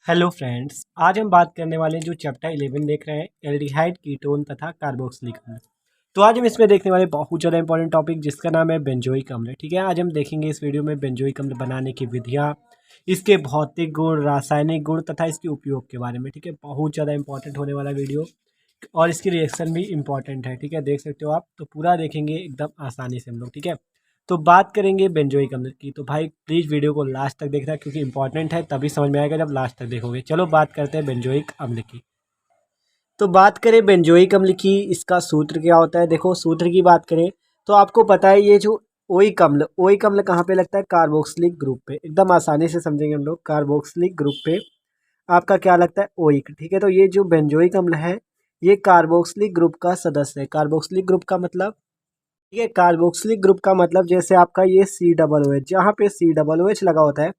Hello friends, आज हम बात करने वाले हैं जो चैप्टर 11 देख रहे हैं एल्डिहाइड कीटोन तथा कार्बोक्सिलिक अम्ल। तो आज हम इसमें देखने वाले बहुत ज़्यादा इंपॉर्टेंट टॉपिक जिसका नाम है बेंजोइक अम्ल। ठीक है, आज हम देखेंगे इस वीडियो में बेंजोइक अम्ल बनाने की विधियाँ, इसके भौतिक गुण, रासायनिक गुण तथा इसके उपयोग के बारे में। ठीक है, बहुत ज़्यादा इंपॉर्टेंट होने वाला वीडियो और इसकी रिएक्शन भी इंपॉर्टेंट है। ठीक है, देख सकते हो आप, तो पूरा देखेंगे एकदम आसानी से हम लोग। ठीक है, तो बात करेंगे बेंजोइक अम्ल की। तो भाई प्लीज़ वीडियो को लास्ट तक देखना क्योंकि इंपॉर्टेंट है, तभी समझ में आएगा जब लास्ट तक देखोगे। चलो बात करते हैं बेंजोइक अम्ल की। तो बात करें बेंजोइक अम्ल की, इसका सूत्र क्या होता है। देखो सूत्र की बात करें तो आपको पता है ये जो ओइक अम्ल कहाँ पे लगता है, कार्बोक्सिलिक ग्रुप पे। एकदम आसानी से समझेंगे हम लोग, कार्बोक्सिलिक ग्रुप पे आपका क्या लगता है, ओइक। ठीक है, तो ये जो बेंजोइक अम्ल है ये कार्बोक्सिलिक ग्रुप का सदस्य है। कार्बोक्सिलिक ग्रुप का मतलब, ठीक है, कार्बोक्सिलिक ग्रुप का मतलब जैसे आपका ये COOH, जहाँ पे COOH लगा होता है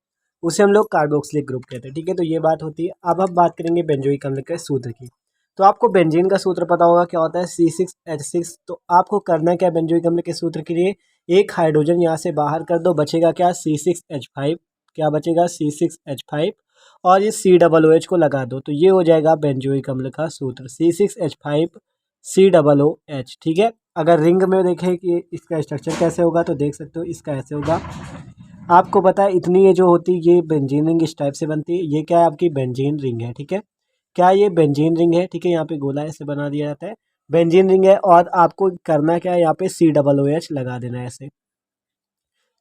उसे हम लोग कार्बोक्सिलिक ग्रुप कहते हैं। ठीक है, तो ये बात होती है। अब हम बात करेंगे बेंजोइक अम्ल के सूत्र की। तो आपको बेंजीन का सूत्र पता होगा क्या होता है, C6H6। तो आपको करना क्या है बेंजोइक अम्ल के सूत्र के लिए, एक हाइड्रोजन यहाँ से बाहर कर दो, बचेगा क्या, C6H5। क्या बचेगा, C6H5। और ये COOH को लगा दो, तो ये हो जाएगा बेंजोइक अम्ल का सूत्र, C6H5 COOH। ठीक है, अगर रिंग में देखें कि इसका स्ट्रक्चर कैसे होगा तो देख सकते हो इसका ऐसे होगा। आपको पता है इतनी ये जो होती है ये बेंजीन रिंग इस टाइप से बनती है। ये क्या है, आपकी बेंजीन रिंग है। ठीक है, क्या ये बेंजीन रिंग है। ठीक है, यहाँ पे गोला ऐसे बना दिया जाता है, बेंजीन रिंग है। और आपको करना क्या है, यहाँ पे COOH लगा देना है ऐसे।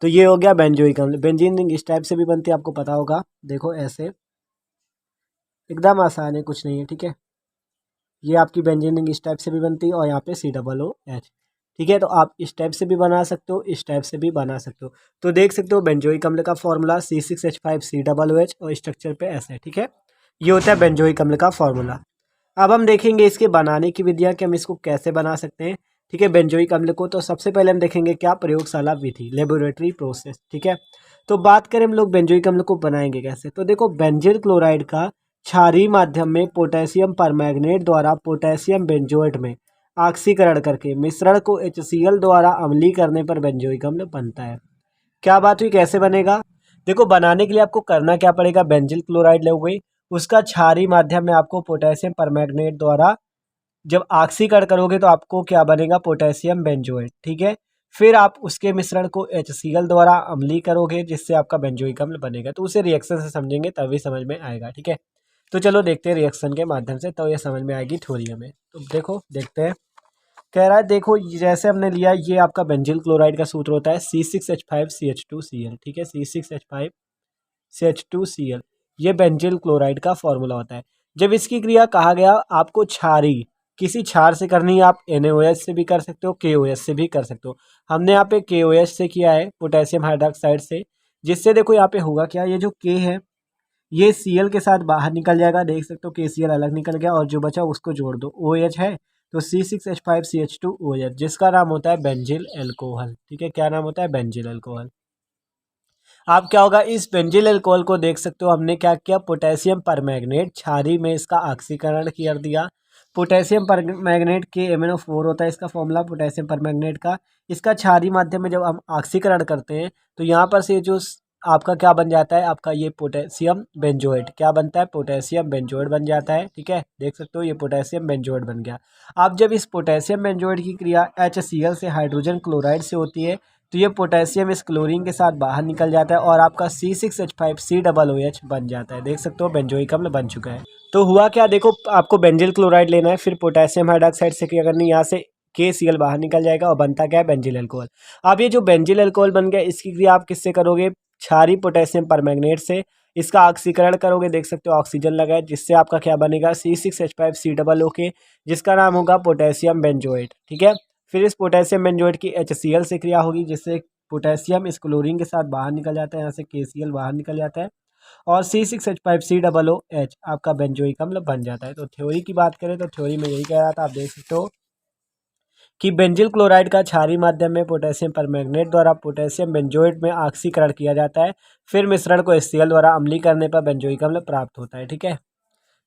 तो ये हो गया बेंजोइक अम्ल। बेंजीन रिंग इस टाइप से भी बनती है, आपको पता होगा। देखो ऐसे, एकदम आसान है, कुछ नहीं है। ठीक है, ये आपकी बेंजीन रिंग इस टाइप से भी बनती है और यहाँ पे COOH। ठीक है, तो आप इस टाइप से भी बना सकते हो, इस टाइप से भी बना सकते हो। तो देख सकते हो बेंजोइक अम्ल का फॉर्मूला C6H5 COOH और स्ट्रक्चर पे ऐसे। ठीक है, ये होता है बेंजोइक अम्ल का फॉर्मूला। अब हम देखेंगे इसके बनाने की विधियाँ कि हम इसको कैसे बना सकते हैं। ठीक है, बेंजोइक अम्ल को तो सबसे पहले हम देखेंगे क्या, प्रयोगशाला विधि, लेबोरेटरी प्रोसेस। ठीक है, तो बात करें हम लोग बेंजोइक अम्ल को बनाएंगे कैसे। तो देखो बेंजील क्लोराइड का क्षारीय माध्यम में पोटेशियम परमैंगनेट द्वारा पोटेशियम बेंजोएट में ऑक्सीकरण करके मिश्रण को HCl द्वारा अम्लीय करने पर बेंजोइक अम्ल बनता है। क्या बात हुई, कैसे बनेगा। देखो बनाने के लिए आपको करना क्या पड़ेगा, बेंजील क्लोराइड लोगे, उसका क्षारीय माध्यम में आपको पोटेशियम परमैंगनेट द्वारा जब ऑक्सीकरण करोगे तो आपको क्या बनेगा, पोटेशियम बेंजोएट। ठीक है, फिर आप उसके मिश्रण को HCl द्वारा अम्लीय करोगे जिससे आपका बेंजोइक अम्ल बनेगा। तो उसे रिएक्शन से समझेंगे तभी समझ में आएगा। ठीक है, तो चलो देखते हैं रिएक्शन के माध्यम से, तो ये समझ में आएगी थ्योरी हमें। तो देखो देखते हैं, कह रहा है देखो जैसे हमने लिया ये आपका बेंजील क्लोराइड का सूत्र होता है C6H5CH2Cl। ठीक है, C6H5CH2Cl ये बेंजील क्लोराइड का फॉर्मूला होता है। जब इसकी क्रिया कहा गया आपको क्षारीय किसी क्षार से करनी है, आप NaOH से भी कर सकते हो, KOH से भी कर सकते हो। हमने यहाँ पे KOH से किया है, पोटेशियम हाइड्रोक्साइड से, जिससे देखो यहाँ पे होगा क्या, ये जो K है ये Cl के साथ बाहर निकल जाएगा। देख सकते हो KCl अलग निकल गया और जो बचा उसको जोड़ दो, OH है तो C6H5CH2OH जिसका नाम होता है बेंजील अल्कोहल। ठीक है, क्या नाम होता है, बेंजील अल्कोहल। अब क्या होगा, इस बेंजील अल्कोहल को देख सकते हो हमने क्या किया, पोटेशियम परमैंगनेट क्षारीय में इसका ऑक्सीकरण कर दिया। पोटेशियम परमैंगनेट के MnO4 होता है इसका फॉर्मूला पोटेशियम परमैंगनेट का। इसका क्षारीय माध्यम में जब हम ऑक्सीकरण करते हैं तो यहाँ पर से जो आपका क्या बन जाता है, आपका ये पोटेशियम बेंजोएट क्या बनता है, पोटेशियम बेंजोएट बन जाता है। ठीक है, देख सकते हो ये पोटेशियम बेंजोएट बन गया। अब जब इस पोटेशियम बेंजोएट की क्रिया HCl से हाइड्रोजन क्लोराइड से होती है तो ये पोटेशियम इस क्लोरीन के साथ बाहर निकल जाता है और आपका C6H5COOH बन जाता है। देख सकते हो बेंजोइक अम्ल बन चुका है। तो हुआ क्या, देखो आपको बेंजील क्लोराइड लेना है, फिर पोटेशियम हाइड्रोक्साइड से क्या करनी है, यहाँ से KCl बाहर निकल जाएगा और बनता क्या है, बेंजील अल्कोहल। अब ये जो बेंजील अल्कोहल बन गया इसकी क्रिया आप किससे करोगे, क्षारीय पोटेशियम परमैंगनेट से इसका ऑक्सीकरण करोगे। देख सकते हो ऑक्सीजन लगा है जिससे आपका क्या बनेगा, C6H5COOH जिसका नाम होगा पोटेशियम बेंजोएट। ठीक है, फिर इस पोटेशियम बेंजोएट की HCl से क्रिया होगी जिससे पोटेशियम इस क्लोरीन के साथ बाहर निकल जाता है, यहाँ से KCl बाहर निकल जाता है और C6H5COOH आपका बेंजोइक अम्ल बन जाता है। तो थ्योरी की बात करें तो थ्योरी में यही कह रहा था, आप देख सकते हो कि बेंजील क्लोराइड का क्षारीय माध्यम में पोटेशियम परमैंगनेट द्वारा पोटेशियम बेंजोएट में ऑक्सीकरण किया जाता है, फिर मिश्रण को HCl द्वारा अम्लीय करने पर बेंजोइक अम्ल प्राप्त होता है। ठीक है,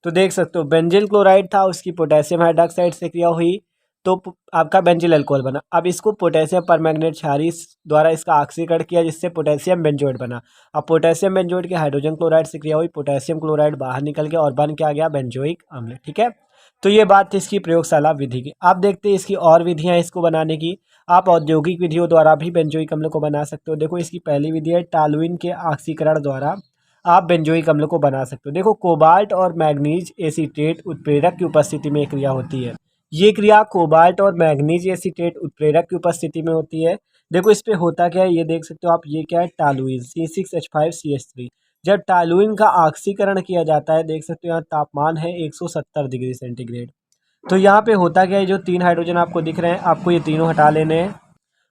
तो देख सकते हो बेंजील क्लोराइड था उसकी पोटेशियम हाइड्रोक्साइड से क्रिया हुई तो आपका बेंजिल अल्कोहल बना। अब इसको पोटेशियम परमैंगनेट क्षारीय द्वारा इसका ऑक्सीकरण किया जिससे पोटेशियम बेंजोएट बना। अब पोटेशियम बेंजोएट के हाइड्रोजन क्लोराइड से क्रिया हुई, पोटेशियम क्लोराइड बाहर निकल गया और बन क्या गया, बेंजोइक अम्ल। ठीक है, तो ये बात थी इसकी प्रयोगशाला विधि की। आप देखते हैं इसकी और विधियां इसको बनाने की। आप औद्योगिक विधियों द्वारा भी बेंजोइक अम्ल को बना सकते हो। देखो इसकी पहली विधि है टॉलुइन के ऑक्सीकरण द्वारा आप बेंजोइक अम्ल को बना सकते हो। देखो कोबाल्ट और मैग्नीज एसीटेट उत्प्रेरक की उपस्थिति में क्रिया होती है। ये क्रिया कोबाल्ट और मैग्नीज एसीटेट उत्प्रेरक की उपस्थिति में होती है। देखो इस पे होता क्या है ये देख सकते हो आप, ये क्या है, टॉलुइन C6H5CH3। जब टॉलुइन का ऑक्सीकरण किया जाता है, देख सकते हो यहाँ तापमान है 170 डिग्री सेंटीग्रेड। तो यहाँ पे होता क्या है, जो 3 हाइड्रोजन आपको दिख रहे हैं आपको ये तीनों हटा लेने हैं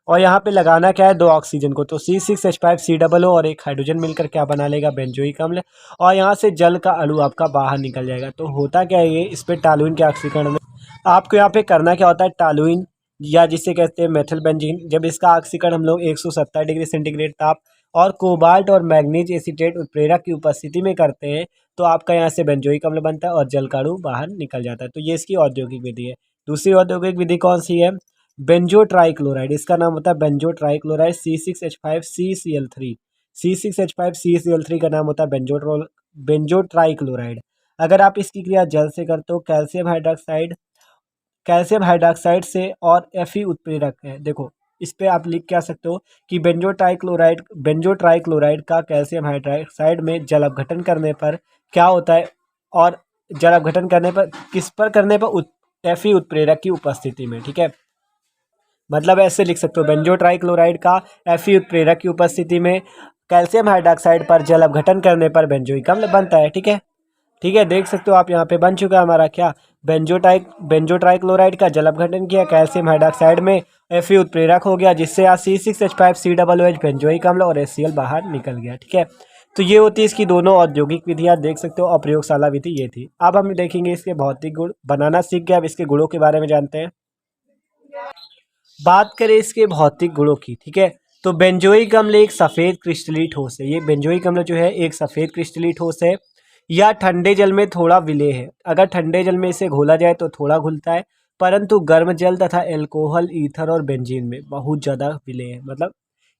और यहाँ पे लगाना क्या है, 2 ऑक्सीजन को। तो C6H5COO और एक हाइड्रोजन मिलकर क्या बना लेगा, बेंजोइक अम्ल। और यहाँ से जल का अणु आपका बाहर निकल जाएगा। तो होता क्या है ये, इस पे टॉलुइन के ऑक्सीकरण में आपको यहाँ पे करना क्या होता है, टॉलुइन या जिसे कहते हैं मेथिल बेंजीन, जब इसका ऑक्सीकरण हम लोग 170 डिग्री सेंटीग्रेड ताप और कोबाल्ट और मैग्नीज एसीटेट उत्प्रेरक की उपस्थिति में करते हैं तो आपका यहाँ से बेंजोइक अम्ल बनता है और जल का अणु बाहर निकल जाता है। तो ये इसकी औद्योगिक विधि है। दूसरी औद्योगिक विधि कौन सी है, बेंजो ट्राइक्लोराइड। इसका नाम होता है बेंजो ट्राइक्लोराइड C6H5CCl3। C6H5CCl3 का नाम होता है बेंजो ट्राइक्लोराइड। अगर आप इसकी क्रिया जल से करते हो, कैल्शियम हाइड्रॉक्साइड से और Fe उत्प्रेरक है। देखो इस पे आप लिख क्या सकते हो कि बेंजो ट्राइक्लोराइड का कैल्शियम हाइड्रॉक्साइड में जल अपघटन करने पर क्या होता है, और जल अपघटन करने पर किस पर करने पर, Fe उत्प्रेरक की उपस्थिति में। ठीक है, मतलब ऐसे लिख सकते हो, बेंजो ट्राइक्लोराइड का Fe उत्प्रेरक की उपस्थिति में कैल्शियम हाइड्रॉक्साइड पर जल अपघटन करने पर बेंजोइक अम्ल बनता है। ठीक है, ठीक है, देख सकते हो आप यहाँ पे बन चुका है हमारा क्या, बेंजो ट्राइक्लोराइड का जल अपघटन किया कैल्शियम हाइड्रॉक्साइड में, Fe उत्प्रेरक हो गया जिससे यहाँ C6H5COOH बेंजोइक अम्ल और HCl बाहर निकल गया। ठीक है, तो ये होती है इसकी दोनों औद्योगिक विधियाँ, देख सकते हो, और प्रयोगशाला विधि ये थी। अब हम देखेंगे इसके भौतिक गुण, बनाना सीख गए, अब इसके गुणों के बारे में जानते हैं। बात करें इसके भौतिक गुणों की, ठीक है, तो बेंजोइक अम्ल एक सफ़ेद क्रिस्टलीय ठोस है। ये बेंजोइक अम्ल जो है एक सफ़ेद क्रिस्टलीय ठोस है या ठंडे जल में थोड़ा विलेय है। अगर ठंडे जल में इसे घोला जाए तो थोड़ा घुलता है, परंतु गर्म जल तथा एल्कोहल, ईथर और बेंजीन में बहुत ज़्यादा विलेय है। मतलब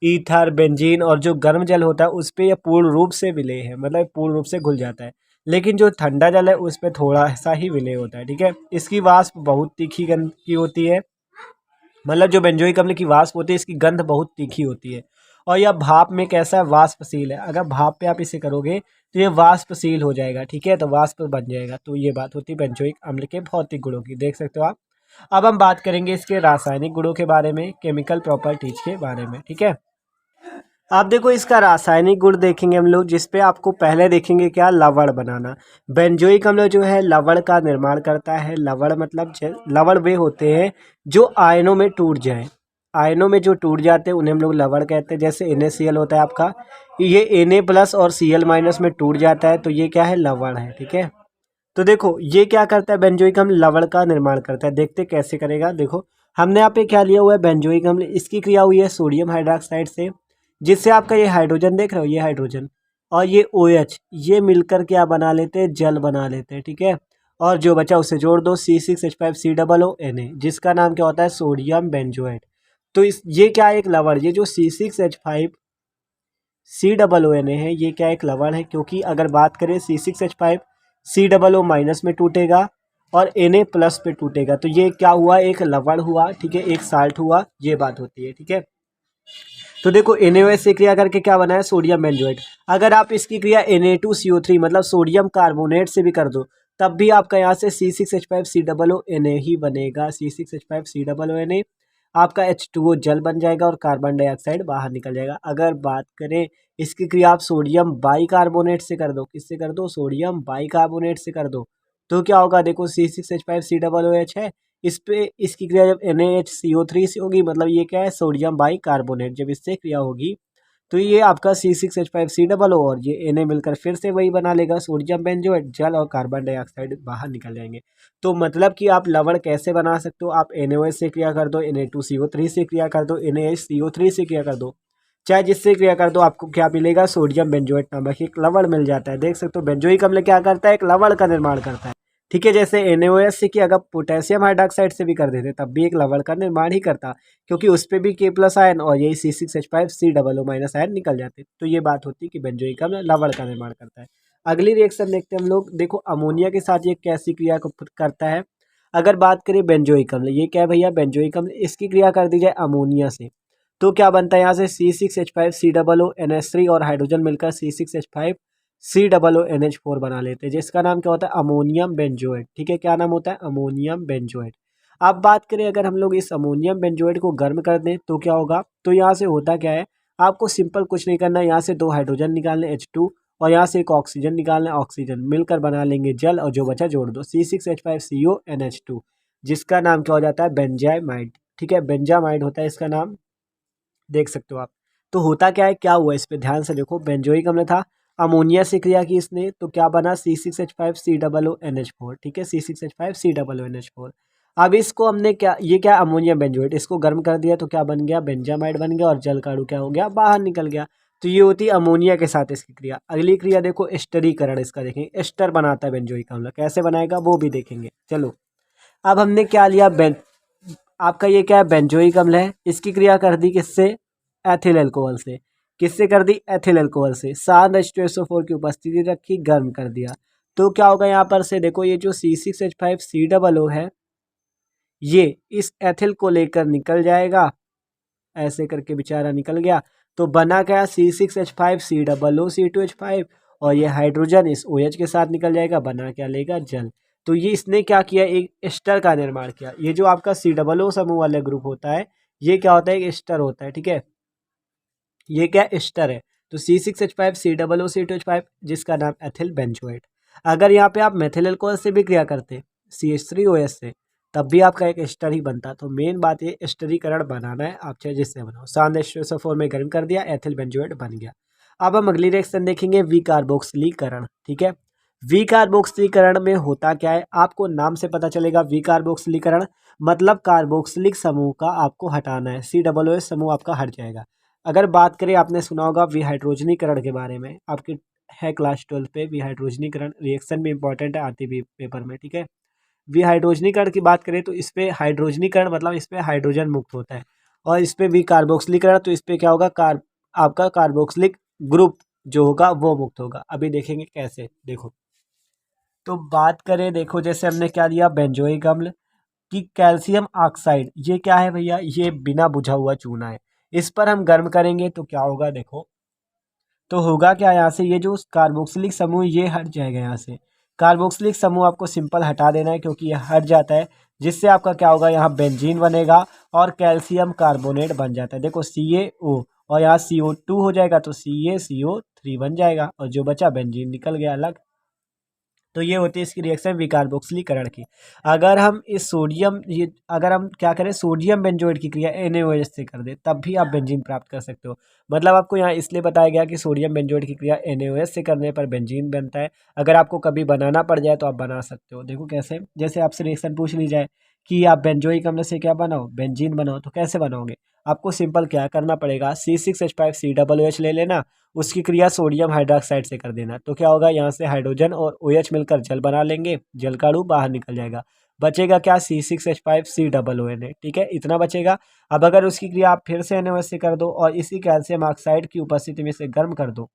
ईथर, बेंजीन और जो गर्म जल होता है उस पर यह पूर्ण रूप से विलेय है, मतलब पूर्ण रूप से घुल जाता है। लेकिन जो ठंडा जल है उस पर थोड़ा सा ही विलेय होता है। ठीक है, इसकी वाष्प बहुत तीखी गंध की होती है, मतलब जो बेंजोइक अम्ल की वाष्प होती है इसकी गंध बहुत तीखी होती है। और यह भाप में कैसा है, वाष्पशील है। अगर भाप पे आप इसे करोगे तो ये वाष्पशील हो जाएगा। ठीक है, तो वाष्प बन जाएगा। तो ये बात होती है बेंजोइक अम्ल के भौतिक गुणों की, देख सकते हो आप। अब हम बात करेंगे इसके रासायनिक गुणों के बारे में, केमिकल प्रॉपर्टीज के बारे में। ठीक है, आप देखो इसका रासायनिक गुण देखेंगे हम लोग, जिसपे आपको पहले देखेंगे क्या, लवण बनाना। बेंजोइक अम्ल जो है लवण का निर्माण करता है। लवण मतलब लवण वे होते हैं जो आयनों में टूट जाए, आयनों में जो टूट जाते हैं उन्हें हम लोग लवण कहते हैं। जैसे NaCl होता है आपका, ये Na+ और Cl- में टूट जाता है तो ये क्या है, लवण है। ठीक है, तो देखो ये क्या करता है, बेंजोइक अम्ल लवण का निर्माण करता है। देखते कैसे करेगा, देखो हमने यहाँ पे क्या लिया हुआ है, बेंजोइक अम्ल, इसकी क्रिया हुई है सोडियम हाइड्रॉक्साइड से, जिससे आपका ये हाइड्रोजन देख रहे हो, ये हाइड्रोजन और ये OH ये मिलकर क्या बना लेते हैं, जल बना लेते हैं। ठीक है, और जो बचा उसे जोड़ दो, C6H5COONA, जिसका नाम क्या होता है, सोडियम बेंजोएट। तो इस ये क्या है, एक लवण। ये जो C6H5COONA है ये क्या एक लवण है, क्योंकि अगर बात करें C6H5COO- में टूटेगा और Na+ पे टूटेगा तो ये क्या हुआ, एक लवण हुआ। ठीक है, एक साल्ट हुआ, ये बात होती है। ठीक है, तो देखो NaOH से क्रिया करके क्या बना है, सोडियम बेंजोएट। अगर आप इसकी क्रिया Na2CO3 मतलब सोडियम कार्बोनेट से भी कर दो तब भी आपका यहाँ से C6H5COONA ही बनेगा। C6H5COONA आपका H2O जल बन जाएगा और कार्बन डाइऑक्साइड बाहर निकल जाएगा। अगर बात करें इसकी क्रिया आप सोडियम बाइकार्बोनेट से कर दो, किससे कर दो, सोडियम बाइकार्बोनेट से कर दो, तो क्या होगा, देखो C6H5COOH है, इस पे इसकी क्रिया जब NaHCO3 से होगी, मतलब ये क्या है, सोडियम बाइकार्बोनेट, जब इससे क्रिया होगी तो ये आपका C6H5COO और ये Na मिलकर फिर से वही बना लेगा, सोडियम बेंजोएट, जल और कार्बन डाइऑक्साइड बाहर निकल जाएंगे। तो मतलब कि आप लवण कैसे बना सकते हो, आप NaOH से क्रिया कर दो, Na2CO3 से क्रिया कर दो, NaHCO3 से क्रिया कर दो, चाहे जिससे क्रिया कर दो, आपको क्या मिलेगा, सोडियम बेंजोएट नामक एक लवण मिल जाता है। देख सकते हो बेंजोइक अम्ल क्या करता है, एक लवण का निर्माण करता है। ठीक है। जैसे NaOH से कि अगर पोटेशियम हाइड्रोक्साइड से भी कर देते तब भी एक लवण का निर्माण ही करता, क्योंकि उस पर भी K+ आयन और यही C6H5COO- आयन निकल जाते। तो ये बात होती है कि बेंजोइक अम्ल लवण का निर्माण करता है। अगली रिएक्शन देखते हैं हम लोग। देखो अमोनिया के साथ ये कैसी क्रिया को करता है। अगर बात करें बेंजोइक अम्ल, ये क्या है भैया बेंजोइक अम्ल, इसकी क्रिया कर दी जाए अमोनिया से तो क्या बनता है यहाँ से C6H5COO NH3 और हाइड्रोजन मिलकर C6H5COO NH4 बना लेते हैं, जिसका नाम क्या होता है अमोनियम बेंजोएट। ठीक है, क्या नाम होता है अमोनियम बेंजोएट। अब बात करें अगर हम लोग इस अमोनियम बेंजोएट को गर्म कर दें तो क्या होगा। तो यहाँ से होता क्या है, आपको सिंपल कुछ नहीं करना है, यहाँ से 2 हाइड्रोजन निकालने H2 और यहाँ से एक ऑक्सीजन निकालना है, ऑक्सीजन मिलकर बना लेंगे जल और जो बचा जोड़ दो C6H5CONH2, जिसका नाम क्या हो जाता है बेंजामाइड। ठीक है, बेंजामाइड होता है इसका नाम, देख सकते हो आप। तो होता क्या है, क्या हुआ इस पे ध्यान से देखो। बेंजोइक अम्ल था, अमोनिया से क्रिया की इसने तो क्या बना C6H5COO NH4। ठीक है, C6H5COO NH4। अब इसको हमने क्या, ये क्या अमोनिया बेंजोएट, इसको गर्म कर दिया तो क्या बन गया बेंजामाइड बन गया और जल का अणु क्या हो गया बाहर निकल गया। तो ये होती है अमोनिया के साथ इसकी क्रिया। अगली क्रिया देखो एस्टरीकरण, इसका देखेंगे एस्टर बनाता है बेंजोइक अम्ल, कैसे बनाएगा वो भी देखेंगे। चलो अब हमने क्या लिया आपका ये क्या है बेंजोइक अम्ल है, इसकी क्रिया कर दी किससे एथिल अल्कोहल से। किससे कर दी एथिल अल्कोहल से। 7H2SO4 की उपस्थिति रखी, गर्म कर दिया तो क्या होगा यहाँ पर से देखो ये जो C6H5COO है ये इस एथिल को लेकर निकल जाएगा, ऐसे करके बेचारा निकल गया। तो बना क्या C6H5COO और ये हाइड्रोजन इस OH के साथ निकल जाएगा, बना क्या लेगा जल। तो ये इसने क्या किया, एक एस्टर का निर्माण किया। ये जो आपका COO समूह वाला ग्रुप होता है ये क्या होता है, एक एस्टर होता है। ठीक है, ये क्या एस्टर है। तो C6H5COO जिसका नाम एथिल बेंजोएट। अगर यहाँ पे आप मेथिल अल्कोहल से भी क्रिया करते CH3OH से तब भी आपका एक एस्टर ही बनता। तो मेन बात ये एस्टरीकरण बनाना है, आप चाहे जिससे बनाओ। 7H2SO4 में गर्म कर दिया, एथिल बेंजोएट बन गया। अब हम अगली रिएक्शन देखेंगे विकार्बोक्सिलीकरण। ठीक है, विकार्बोक्सिलीकरण में होता क्या है, आपको नाम से पता चलेगा। विकार्बोक्सिलीकरण मतलब कार्बोक्सिलिक समूह का आपको हटाना है, COOH समूह आपका हट जाएगा। अगर बात करें, आपने सुना होगा विहाइड्रोजनीकरण के बारे में, आपके है क्लास 12 पे विहाइड्रोजनीकरण रिएक्शन भी इंपॉर्टेंट है, आती भी पेपर में। ठीक है, विहाइड्रोजनीकरण की बात करें तो इस पे हाइड्रोजनीकरण मतलब इस पे हाइड्रोजन मुक्त होता है, और इस पे विकार्बोक्सिलीकरण तो इस पे क्या होगा आपका कार्बोक्सिलिक ग्रुप जो होगा वो मुक्त होगा। अभी देखेंगे कैसे, देखो। तो बात करें, देखो जैसे हमने क्या लिया बेंजोइक अम्ल कि कैल्शियम ऑक्साइड, ये क्या है भैया, ये बिना बुझा हुआ चूना है। इस पर हम गर्म करेंगे तो क्या होगा देखो। तो होगा क्या, यहाँ से ये जो कार्बोक्सिलिक समूह ये हट जाएगा। यहाँ से कार्बोक्सिलिक समूह आपको सिंपल हटा देना है क्योंकि ये हट जाता है, जिससे आपका क्या होगा यहाँ बेंजीन बनेगा और कैल्शियम कार्बोनेट बन जाता है। देखो CaO और यहाँ CO2 हो जाएगा तो CaCO3 बन जाएगा और जो बचा बेंजीन निकल गया अलग। तो ये होती है इसकी रिएक्शन विकार्बोक्सिलीकरण की। अगर हम इस सोडियम ये अगर हम क्या करें सोडियम बेंजोएट की क्रिया NaOH से कर दें तब भी आप बेंजीन प्राप्त कर सकते हो। मतलब आपको यहाँ इसलिए बताया गया कि सोडियम बेंजोएट की क्रिया NaOH से करने पर बेंजीन बनता है। अगर आपको कभी बनाना पड़ जाए तो आप बना सकते हो। देखो कैसे, जैसे आपसे रिएक्शन पूछ ली जाए कि आप बेंजोइक अम्ल से क्या बनाओ बेंजीन बनाओ, तो कैसे बनाओगे। आपको सिंपल क्या करना पड़ेगा, C6H5COOH ले लेना, उसकी क्रिया सोडियम हाइड्रोक्साइड से कर देना। तो क्या होगा, यहाँ से हाइड्रोजन और OH मिलकर जल बना लेंगे, जल का अणु बाहर निकल जाएगा। बचेगा क्या C6H5COONA। ठीक है, इतना बचेगा। अब अगर उसकी क्रिया आप फिर से NaOH से कर दो और इसी कैल्शियम ऑक्साइड की उपस्थिति में से गर्म कर दो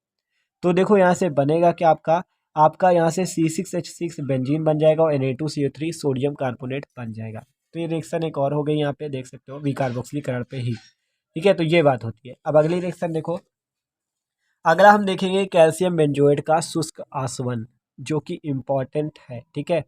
तो देखो यहाँ से बनेगा क्या, आपका आपका यहाँ से C6H6 बेंजीन बन जाएगा और Na2CO3 सोडियम कार्बोनेट बन जाएगा। तो ये रिएक्शन एक और हो गई, यहाँ पे देख सकते हो विकार्बोक्सिलीकरण पे ही। ठीक है, तो ये बात होती है। अब अगली रिएक्शन देखो, अगला हम देखेंगे कैल्शियम बेंजोएट का शुष्क आसवन, जो कि इम्पॉर्टेंट है। ठीक है,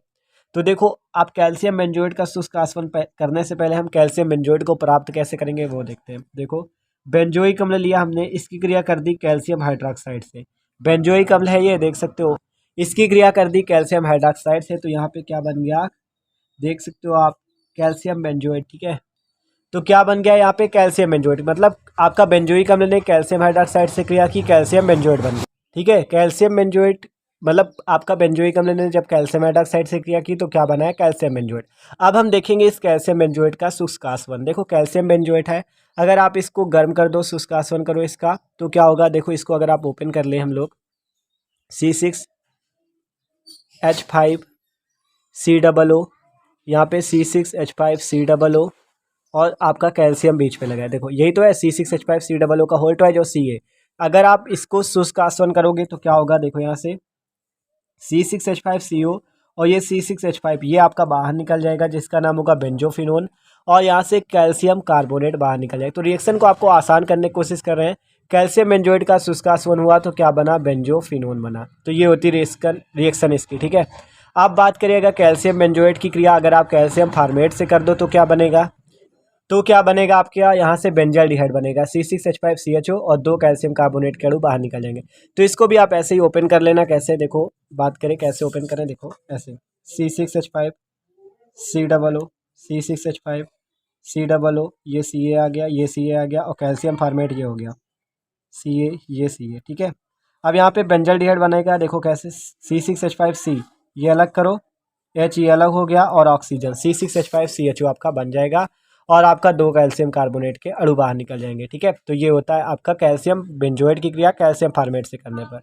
तो देखो आप कैल्शियम बेंजोएट का शुष्क आसवन करने से पहले हम कैल्शियम बेंजोएट को प्राप्त कैसे करेंगे वो देखते हैं। देखो बेंजोइक अम्ल लिया हमने, इसकी क्रिया कर दी कैल्शियम हाइड्रोक्साइड से। बेंजोइक अम्ल है ये, देख सकते हो, इसकी क्रिया कर दी कैल्शियम हाइड्रोक्साइड से, तो यहाँ पे क्या बन गया देख सकते हो आप, कैल्शियम बेंजोएट। ठीक है, तो क्या बन गया यहाँ पे कैल्शियम बेंजोएट, मतलब आपका बेंजोइक अम्ल ने कैल्शियम हाइड्रोक्साइड से क्रिया की, कैल्शियम बेंजोएट बन गया। ठीक है, कैल्शियम बेंजोएट मतलब आपका बेंजोइक अम्ल ने जब कैल्शियम हाइड्रोक्साइड से क्रिया की तो क्या बना है कैल्शियम बेंजोएट। अब हम देखेंगे इस कैल्शियम बेंजोएट का शुष्कासवन। देखो कैल्शियम बेंजोएट है, अगर आप इसको गर्म कर दो शुष्कासवन करो इसका तो क्या होगा। देखो इसको अगर आप ओपन कर ले हम लोग C6H5 C+O, यहाँ पे C6H5COO और आपका कैल्शियम बीच पे लगा है। देखो यही तो है C6H5COO का होल्ट है जो Ca। अगर आप इसको शुष्क आसवन करोगे तो क्या होगा, देखो यहाँ से C6H5CO और ये C6H5 ये आपका बाहर निकल जाएगा जिसका नाम होगा बेंजोफिनोन, और यहाँ से कैल्शियम कार्बोनेट बाहर निकल जाएगा। तो रिएक्शन को आपको आसान करने की कोशिश कर रहे हैं। कैल्शियम बेंजोएट का शुष्कासवन हुआ तो क्या बना, बेंजोफिनोन बना। तो ये होती रिएक्शन इसकी, ठीक है। आप बात करिएगा कैल्शियम बेंजोएट की क्रिया, अगर आप कैल्शियम फार्मेट से कर दो तो क्या बनेगा, आपके यहाँ से बेंजाल्डिहाइड बनेगा C6H5CHO और 2 कैल्शियम कार्बोनेट के अणु बाहर निकल जाएंगे। तो इसको भी आप ऐसे ही ओपन कर लेना। कैसे, देखो बात करें कैसे ओपन करें, देखो ऐसे C6H5COO C6H5COO ये Ca आ गया, ये Ca आ गया, और कैल्शियम फार्मेट ये हो गया Ca, ये Ca, ठीक है। अब यहाँ पे बेंजाल्डिहाइड बनेगा, देखो कैसे C6H5C ये अलग करो, H ये अलग हो गया, और ऑक्सीजन C6H5CHO आपका बन जाएगा, और आपका 2 कैल्शियम कार्बोनेट के अणु बाहर निकल जाएंगे, ठीक है। तो ये होता है आपका कैल्शियम बेंजोएट की क्रिया कैल्शियम फार्मेट से करने पर।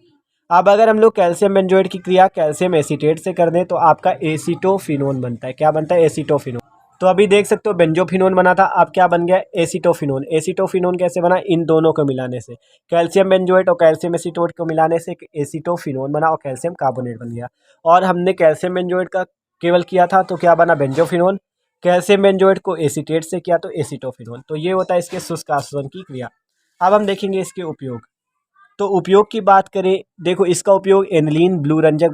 अब अगर हम लोग कैल्शियम बेंजोएट की क्रिया कैल्शियम एसीटेट से कर दें तो आपका एसीटोफिनोन बनता है। क्या बनता है, एसीटोफिनोन। तो अभी देख सकते हो बेंजोफिनोन बना था, अब क्या बन गया, एसीटोफिनोन। एसीटोफिनोन कैसे बना, इन दोनों को मिलाने से, कैल्शियम बेंजोएट और कैल्शियम एसीटोट को मिलाने से एसीटोफिनोन बना और कैल्शियम कार्बोनेट बन गया। और हमने कैल्शियम बेंजोएट का केवल किया था तो क्या बना, बेंजोफिनोन। कैल्शियम बेंजोएट को एसीटेट से किया तो एसीटोफिनोन। तो ये होता है इसके शुष्क आसवन की क्रिया। अब हम देखेंगे इसके उपयोग। तो उपयोग की बात करें, देखो इसका उपयोग एनिलीन ब्लू रंजक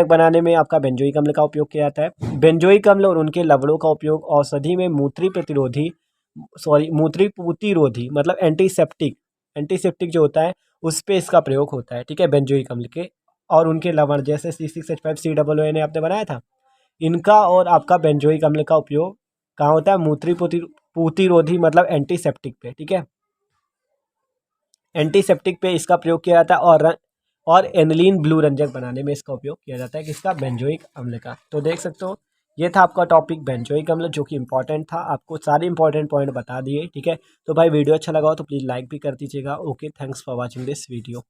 बनाने में, आपका बेंजोइक अम्ल का उपयोग किया जाता है। बेंजोइक अम्ल और उनके लवणों का उपयोग औषधि में मूत्री प्रतिरोधी मतलब एंटीसेप्टिक जो होता है उस पे इसका प्रयोग होता है, ठीक है। बेंजोइक अम्ल के और उनके लवण जैसे C6H5COO ने आपने बनाया था, इनका और आपका बेंजोइक अम्ल का उपयोग कहाँ होता है, मूत्री प्रतिरोधी मतलब एंटीसेप्टिक पे, ठीक है। एंटीसेप्टिक पे इसका प्रयोग किया जाता है, और एनिलीन ब्लू रंजक बनाने में इसका उपयोग किया जाता है, किसका, बेंजोइक अम्ल का। तो देख सकते हो ये था आपका टॉपिक बेंजोइक अम्ल, जो कि इंपॉर्टेंट था, आपको सारे इंपॉर्टेंट पॉइंट बता दिए, ठीक है। तो भाई वीडियो अच्छा लगा हो तो प्लीज़ लाइक भी कर दीजिएगा। Okay, thanks for watching this video.